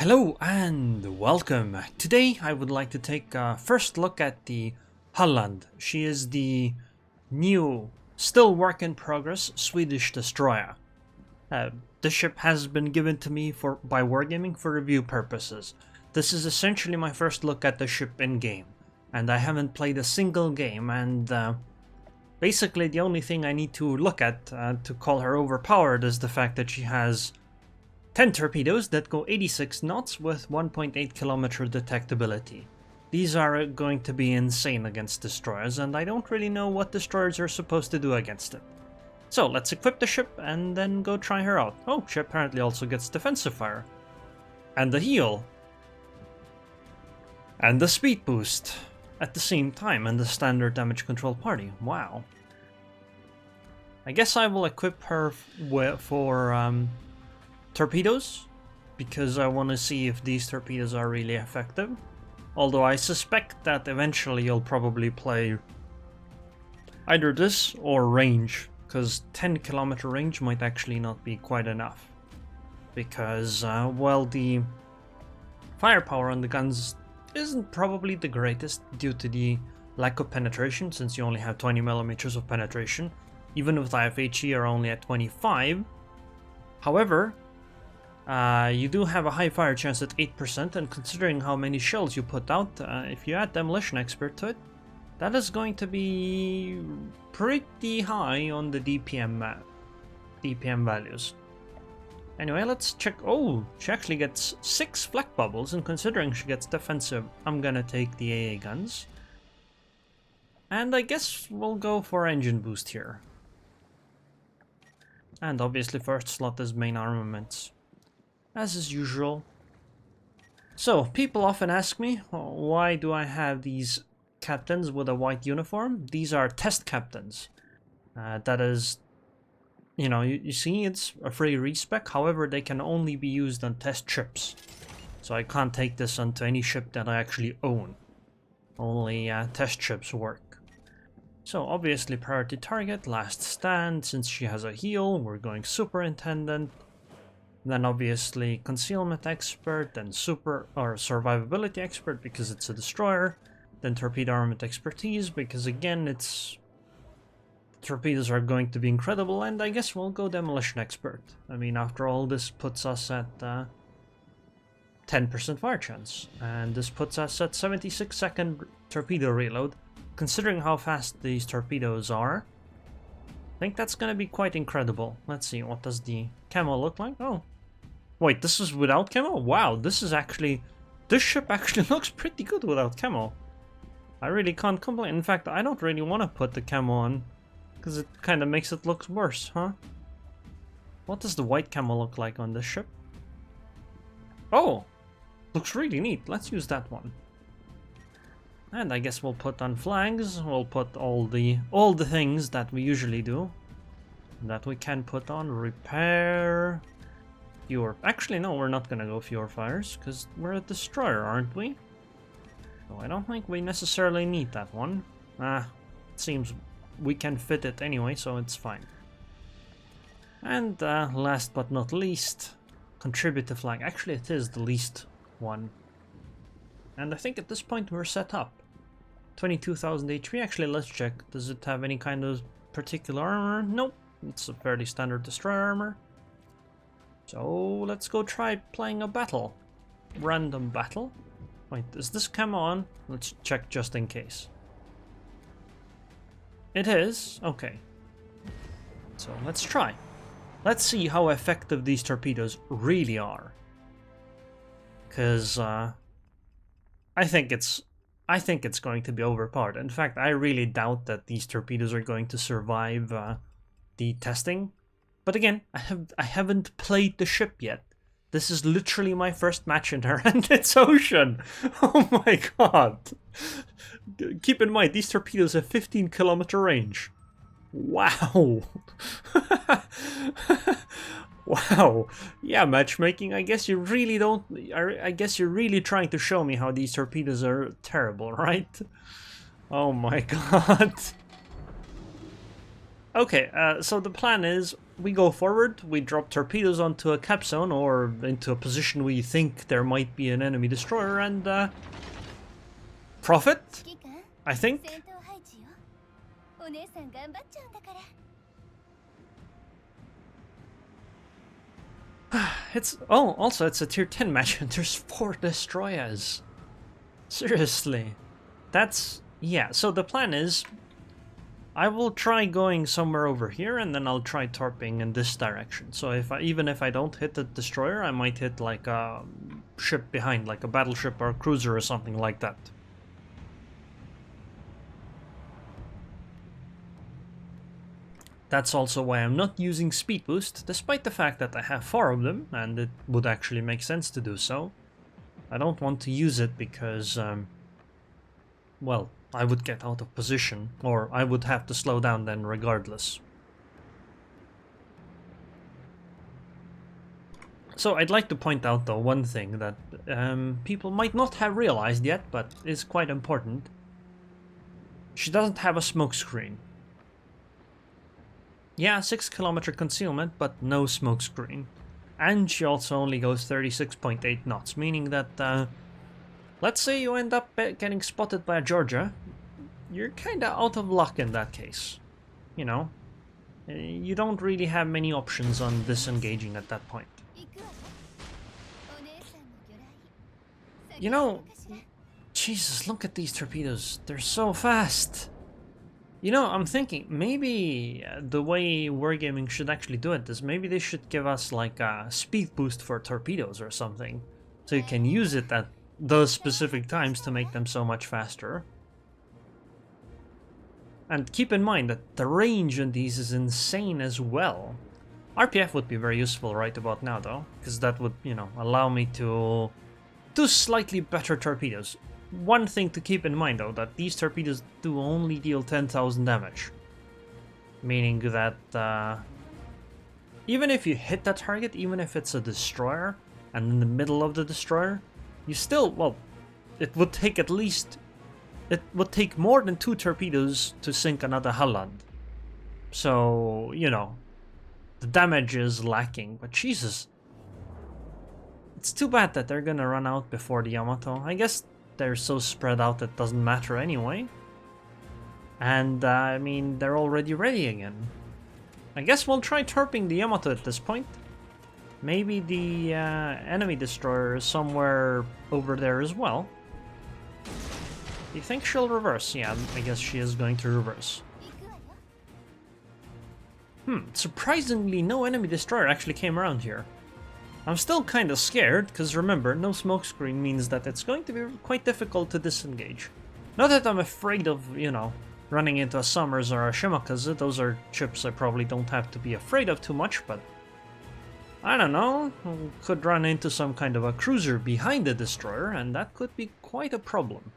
Hello and welcome. Today I would like to take a first look at the Halland. She is the new, still work in progress Swedish destroyer. This ship has been given to me by Wargaming for review purposes. This is essentially my first look at the ship in game, and I haven't played a single game, and basically the only thing I need to look at to call her overpowered is the fact that she has 10 torpedoes that go 86 knots with 1.8 kilometer detectability. These are going to be insane against destroyers, and I don't really know what destroyers are supposed to do against it. So let's equip the ship and then go try her out. Oh, she apparently also gets defensive fire. And the heal. And the speed boost at the same time, and the standard damage control party. Wow. I guess I will equip her for torpedoes, because I want to see if these torpedoes are really effective. Although I suspect that eventually you'll probably play either this or range, because 10 kilometer range might actually not be quite enough. Because, well, the firepower on the guns isn't probably the greatest due to the lack of penetration, since you only have 20 millimeters of penetration. Even with IFHE you're only at 25. However, you do have a high fire chance at 8%, and considering how many shells you put out, if you add Demolition Expert to it, that is going to be pretty high on the DPM values. Anyway, let's check. Oh, she actually gets 6 flak bubbles, and considering she gets defensive, I'm gonna take the AA guns. And I guess we'll go for engine boost here. And obviously first slot is main armaments, as is usual. So, people often ask me, why do I have these captains with a white uniform? These are test captains. That is, you see, it's a free respec, however they can only be used on test ships. So I can't take this onto any ship that I actually own. Only test ships work. So obviously priority target, last stand, since she has a heal, we're going superintendent. Then obviously concealment expert, then survivability expert because it's a destroyer, then torpedo armament expertise because again torpedoes are going to be incredible, and I guess we'll go demolition expert. I mean, after all, this puts us at 10% fire chance, and this puts us at 76-second torpedo reload. Considering how fast these torpedoes are, I think that's gonna be quite incredible. Let's see, what does the camo look like? Oh, wait, this is without camo? Wow, this ship actually looks pretty good without camo. I really can't complain. In fact, I don't really want to put the camo on, because it kind of makes it look worse, huh? What does the white camo look like on this ship? Oh, looks really neat. Let's use that one. And I guess we'll put on flags, we'll put all the things that we usually do, that we can put on. Repair, fewer. Actually, no, we're not gonna go fewer fires, because we're a destroyer, aren't we? So I don't think we necessarily need that one. It seems we can fit it anyway, so it's fine. And last but not least, contributive flag. Actually, it is the least one. And I think at this point we're set up. 22,000 HP. Actually, let's check. Does it have any kind of particular armor? Nope. It's a fairly standard destroyer armor. So let's go try playing a battle. Random battle. Wait, is this camo on? Let's check just in case. It is. Okay. So let's try. Let's see how effective these torpedoes really are. Because I think it's going to be overpowered. In fact, I really doubt that these torpedoes are going to survive the testing. But again, I haven't played the ship yet. This is literally my first match in her, and it's ocean. Oh my god. Keep in mind, these torpedoes have 15 kilometer range. Wow. Wow. Yeah, matchmaking. I guess you really don't. I guess you're really trying to show me how these torpedoes are terrible, right? Oh my god. Okay, so the plan is we go forward, we drop torpedoes onto a capstone or into a position we think there might be an enemy destroyer, and profit, I think. Also it's a tier 10 match and there's 4 destroyers. Seriously. That's, yeah, so the plan is I will try going somewhere over here and then I'll try torping in this direction. So even if I don't hit the destroyer, I might hit like a ship behind, like a battleship or a cruiser or something like that. That's also why I'm not using speed boost, despite the fact that I have 4 of them, and it would actually make sense to do so. I don't want to use it because, well, I would get out of position, or I would have to slow down then regardless. So I'd like to point out though one thing that people might not have realized yet, but is quite important. She doesn't have a smoke screen. Yeah, 6-kilometer concealment, but no smoke screen. And she also only goes 36.8 knots, meaning that, let's say you end up getting spotted by a Georgia, you're kinda out of luck in that case. You know, you don't really have many options on disengaging at that point. You know, Jesus, look at these torpedoes, they're so fast! You know, I'm thinking, maybe the way Wargaming should actually do it is maybe they should give us like a speed boost for torpedoes or something. So you can use it at those specific times to make them so much faster. And keep in mind that the range on these is insane as well. RPF would be very useful right about now though, because that would, you know, allow me to do slightly better torpedoes. One thing to keep in mind though, that these torpedoes do only deal 10,000 damage. Meaning that even if you hit that target, even if it's a destroyer, and in the middle of the destroyer, you still, well, it would take at least, it would take more than 2 torpedoes to sink another Halland. So, you know, the damage is lacking, but Jesus. It's too bad that they're gonna run out before the Yamato. I guess they're so spread out it doesn't matter anyway. And I mean, they're already ready again. I guess we'll try torping the Yamato at this point. Maybe the enemy destroyer is somewhere over there as well. Do you think she'll reverse? Yeah, I guess she is going to reverse. Surprisingly, no enemy destroyer actually came around here. I'm still kind of scared, because remember, no smokescreen means that it's going to be quite difficult to disengage. Not that I'm afraid of, you know, running into a Summers or a Shimakaze, those are ships I probably don't have to be afraid of too much, but I don't know, could run into some kind of a cruiser behind the destroyer, and that could be quite a problem.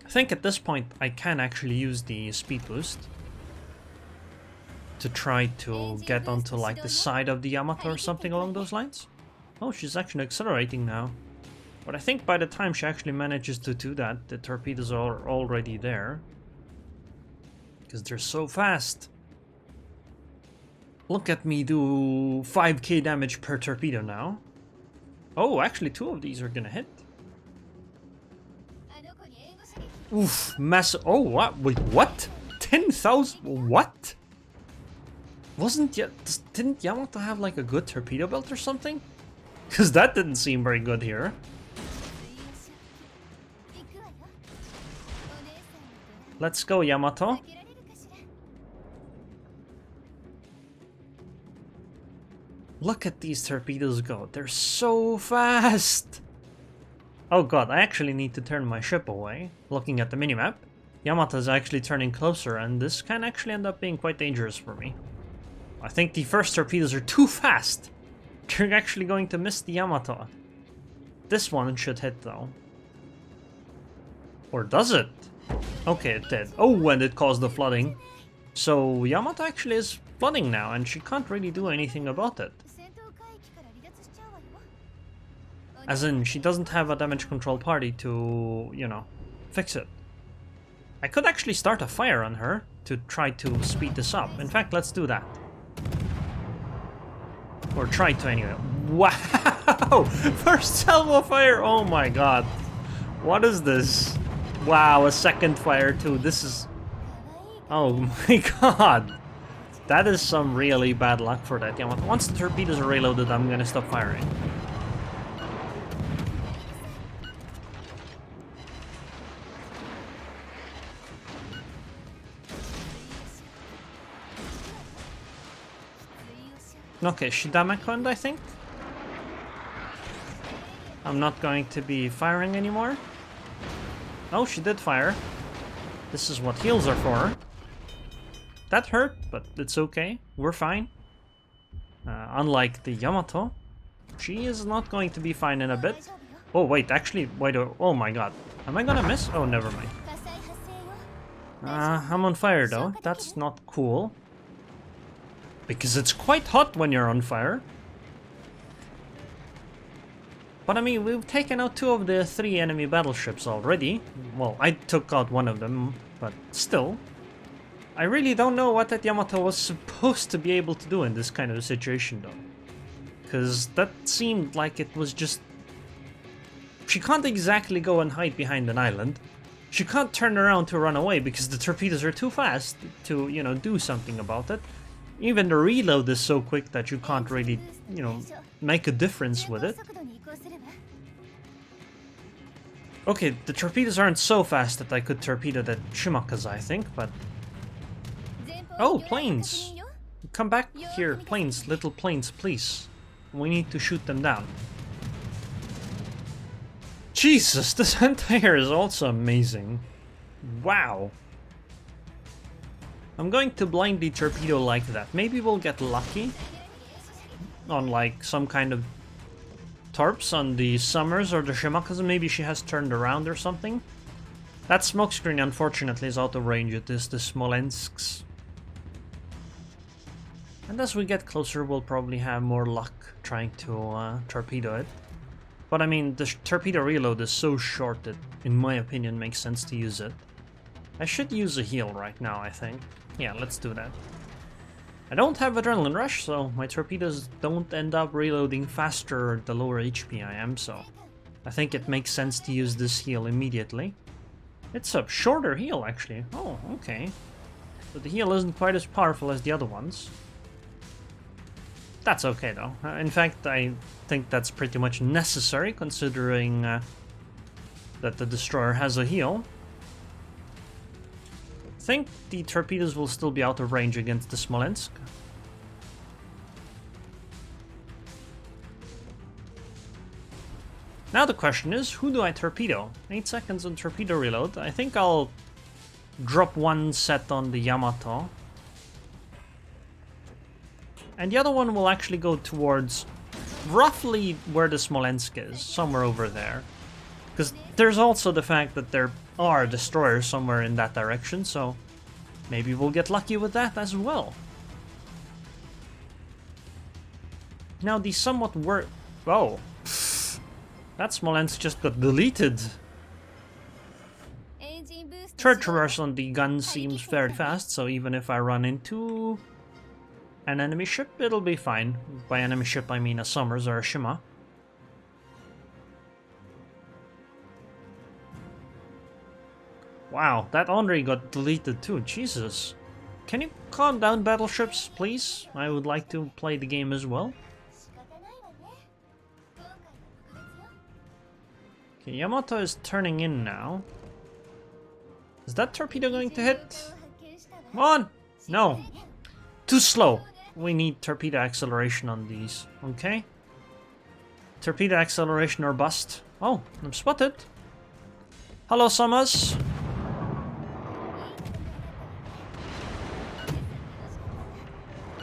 I think at this point I can actually use the speed boost to try to get onto like the side of the Yamato or something along those lines. Oh, she's actually accelerating now. But I think by the time she actually manages to do that, the torpedoes are already there. Because they're so fast. Look at me do 5k damage per torpedo now. Oh, actually 2 of these are gonna hit. Oof, massive. Oh, what? Wait, what? 10,000? What? Didn't Yamato have like a good torpedo belt or something? Because that didn't seem very good here. Let's go, Yamato. Look at these torpedoes go. They're so fast. Oh god, I actually need to turn my ship away. Looking at the minimap, Yamato's actually turning closer, and this can actually end up being quite dangerous for me. I think the first torpedoes are too fast. They're actually going to miss the Yamato. This one should hit though. Or does it? Okay, it did. Oh, and it caused the flooding. So Yamato actually is flooding now, and she can't really do anything about it. As in, she doesn't have a damage control party to, you know, fix it. I could actually start a fire on her to try to speed this up. In fact, let's do that. Or try to anyway. Wow! First salvo fire! Oh my god. What is this? Wow, a second fire too. This is... Oh my god. That is some really bad luck for that Yamato. Once the torpedoes are reloaded, I'm gonna stop firing. Okay, Shidamekond, I think. I'm not going to be firing anymore. Oh, she did fire. This is what heals are for. That hurt, but it's okay. We're fine. Unlike the Yamato, she is not going to be fine in a bit. Oh, wait, actually, wait, oh my god. Am I gonna miss? Oh, never mind. I'm on fire, though. That's not cool. Because it's quite hot when you're on fire. But I mean, we've taken out 2 of the 3 enemy battleships already. Well, I took out 1 of them, but still. I really don't know what that Yamato was supposed to be able to do in this kind of a situation, though. Because that seemed like it was just... She can't exactly go and hide behind an island. She can't turn around to run away because the torpedoes are too fast to, you know, do something about it. Even the reload is so quick that you can't really, you know, make a difference with it. Okay, the torpedoes aren't so fast that I could torpedo the Shimakas, I think, but... Oh, planes! Come back here, planes, little planes, please. We need to shoot them down. Jesus, this anti-air is also amazing. Wow. I'm going to blindly torpedo like that. Maybe we'll get lucky on like some kind of Torps on the Summers or the Shimakas. Maybe she has turned around or something. That smokescreen unfortunately is out of range. It is the Smolensks. And as we get closer, we'll probably have more luck trying to torpedo it. But I mean, the torpedo reload is so short that, in my opinion, makes sense to use it. I should use a heal right now, I think. Yeah, let's do that. I don't have Adrenaline Rush, so my torpedoes don't end up reloading faster the lower HP I am, so I think it makes sense to use this heal immediately. It's a shorter heal, actually. Oh, okay. So the heal isn't quite as powerful as the other ones. That's okay, though. In fact, I think that's pretty much necessary, considering that the destroyer has a heal. I think the torpedoes will still be out of range against the Smolensk. Now the question is, who do I torpedo? 8 seconds on torpedo reload. I think I'll drop 1 set on the Yamato. And the other one will actually go towards roughly where the Smolensk is, somewhere over there. Because there's also the fact that there are destroyers somewhere in that direction, so maybe we'll get lucky with that as well. Now the somewhat oh, that Smolensk just got deleted. Turret traverse on the gun seems very fast, so even if I run into an enemy ship, it'll be fine. By enemy ship I mean a Summers or a Shima. Wow, that Andre got deleted too, Jesus. Can you calm down, battleships, please? I would like to play the game as well. Okay, Yamato is turning in now. Is that torpedo going to hit? Come on! No! Too slow! We need torpedo acceleration on these, okay? Torpedo acceleration or bust. Oh, I'm spotted. Hello, Summers.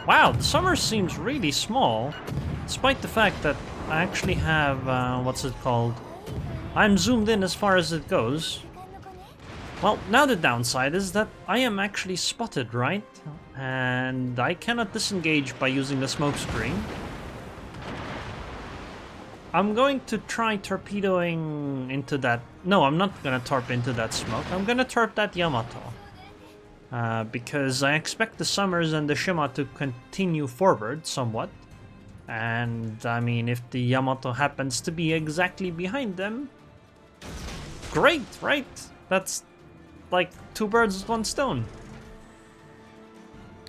Wow, the Summers seems really small, despite the fact that I actually have, what's it called? I'm zoomed in as far as it goes. Well, now the downside is that I am actually spotted, right? And I cannot disengage by using the smoke screen. I'm going to try torpedoing into that... No, I'm not gonna torp into that smoke. I'm gonna torp that Yamato. Because I expect the Summers and the Shima to continue forward somewhat. And, I mean, if the Yamato happens to be exactly behind them... Great, right? That's like 2 birds with 1 stone.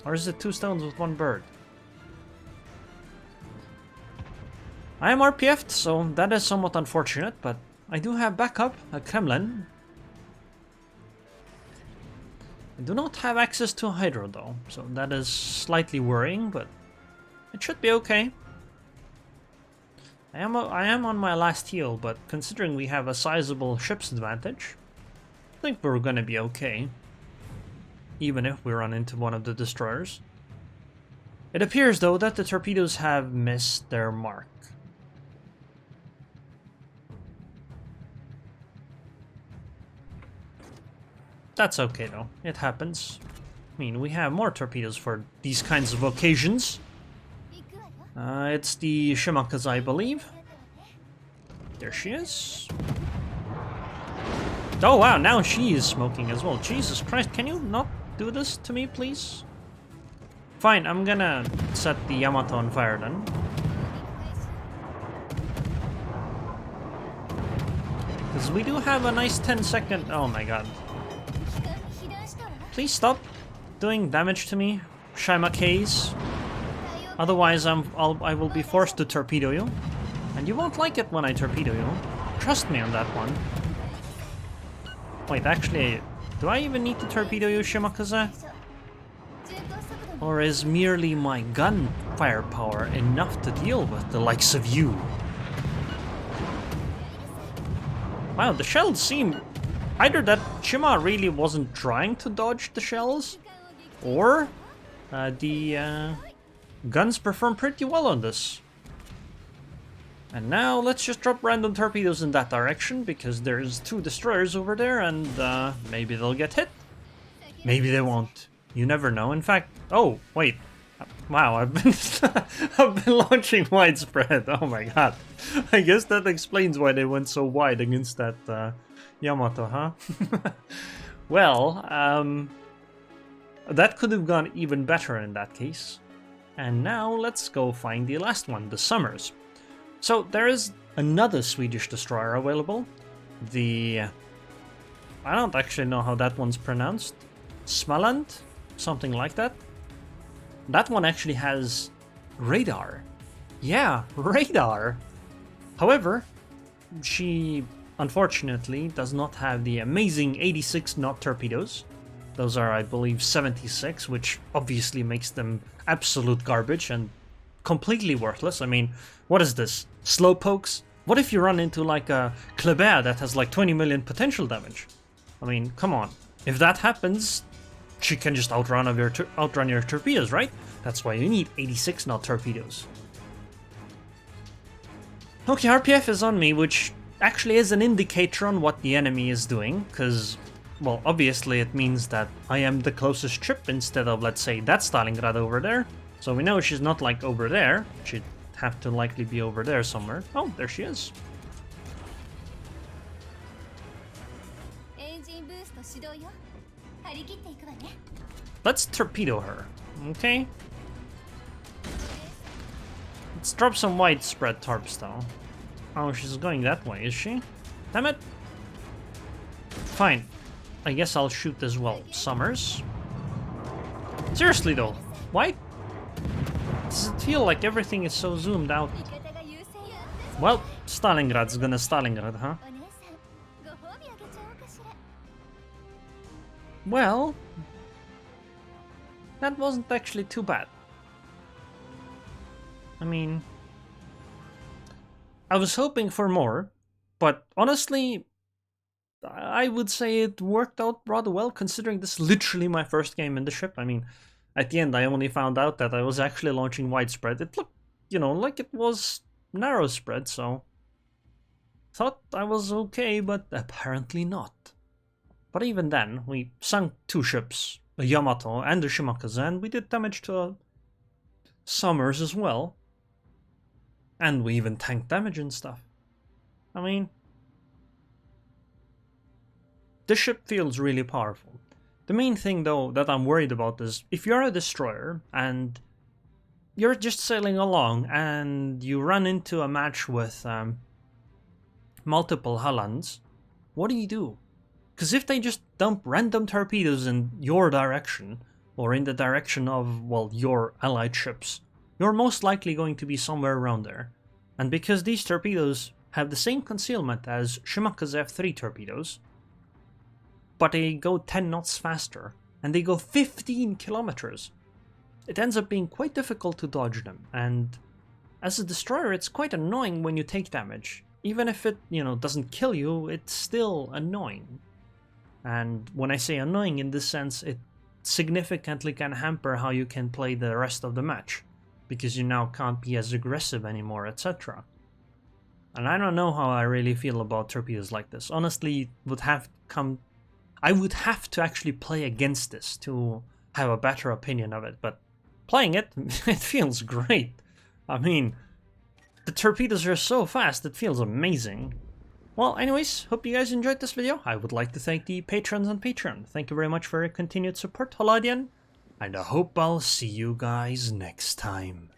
Or is it 2 stones with 1 bird? I am RPF'd, so that is somewhat unfortunate, but I do have backup at Kremlin. I do not have access to a Hydro though, so that is slightly worrying, but it should be okay. I am on my last heal, but considering we have a sizable ship's advantage, I think we're gonna be okay. Even if we run into one of the destroyers. It appears though that the torpedoes have missed their mark. That's okay though, it happens. I mean, we have more torpedoes for these kinds of occasions. It's the Shimakas, I believe. There she is. Oh wow, now she is smoking as well. Jesus Christ, can you not do this to me, please? Fine, I'm gonna set the Yamato on fire then. Because we do have a nice 10-second... Oh my god. Please stop doing damage to me, Shimakes. Otherwise, I will be forced to torpedo you. And you won't like it when I torpedo you. Trust me on that one. Wait, actually, do I even need to torpedo you, Shimakaze? Or is merely my gun firepower enough to deal with the likes of you? Wow, the shells seem... Either that Shima really wasn't trying to dodge the shells, or the guns perform pretty well on this. And now let's just drop random torpedoes in that direction, because there's 2 destroyers over there, and maybe they'll get hit. Maybe they won't. You never know. In fact, oh wait, wow, I've been I've been launching widespread. Oh my god, I guess that explains why they went so wide against that Yamato, huh? Well, that could have gone even better in that case. And now let's go find the last one, the Summers. So there is another Swedish destroyer available. The... I don't actually know how that one's pronounced. Smaland? Something like that. That one actually has radar. Yeah, radar! However, she unfortunately does not have the amazing 86 knot torpedoes. Those are, I believe, 76, which obviously makes them absolute garbage and completely worthless. I mean, what is this? Slowpokes? What if you run into like a Kleber that has like 20 million potential damage? I mean, come on. If that happens, she can just outrun your torpedoes, right? That's why you need 86 knot torpedoes. Okay, RPF is on me, which actually is an indicator on what the enemy is doing, because, well, obviously it means that I am the closest ship instead of, let's say, that Stalingrad over there. So we know she's not like over there. She'd have to likely be over there somewhere. Oh, there she is. Let's torpedo her, okay? Let's drop some widespread torps though. Oh, she's going that way, is she? Damn it! Fine. I guess I'll shoot as well. Summers? Seriously though, why does it feel like everything is so zoomed out? Well, Stalingrad's gonna Stalingrad, huh? Well, that wasn't actually too bad. I mean, I was hoping for more, but honestly, I would say it worked out rather well, considering this is literally my first game in the ship. I mean, at the end I only found out that I was actually launching widespread. It looked, you know, like it was narrow spread, so thought I was okay, but apparently not. But even then, we sunk 2 ships, a Yamato and a Shimakaze, and we did damage to Summers as well. And we even tank damage and stuff. I mean, this ship feels really powerful. The main thing though that I'm worried about is if you're a destroyer and you're just sailing along and you run into a match with multiple Hallands, what do? Because if they just dump random torpedoes in your direction, or in the direction of, well, your allied ships, you're most likely going to be somewhere around there. And because these torpedoes have the same concealment as Shimaka's F3 torpedoes, but they go 10 knots faster, and they go 15 kilometers, it ends up being quite difficult to dodge them, and as a destroyer it's quite annoying when you take damage. Even if it, doesn't kill you, it's still annoying. And when I say annoying in this sense, it significantly can hamper how you can play the rest of the match, because you now can't be as aggressive anymore, etc. And I don't know how I really feel about torpedoes like this. Honestly, I would have to actually play against this to have a better opinion of it, but playing it, it feels great. I mean, the torpedoes are so fast, it feels amazing. Well, anyways, hope you guys enjoyed this video. I would like to thank the patrons on Patreon. Thank you very much for your continued support, Halland, and I hope I'll see you guys next time.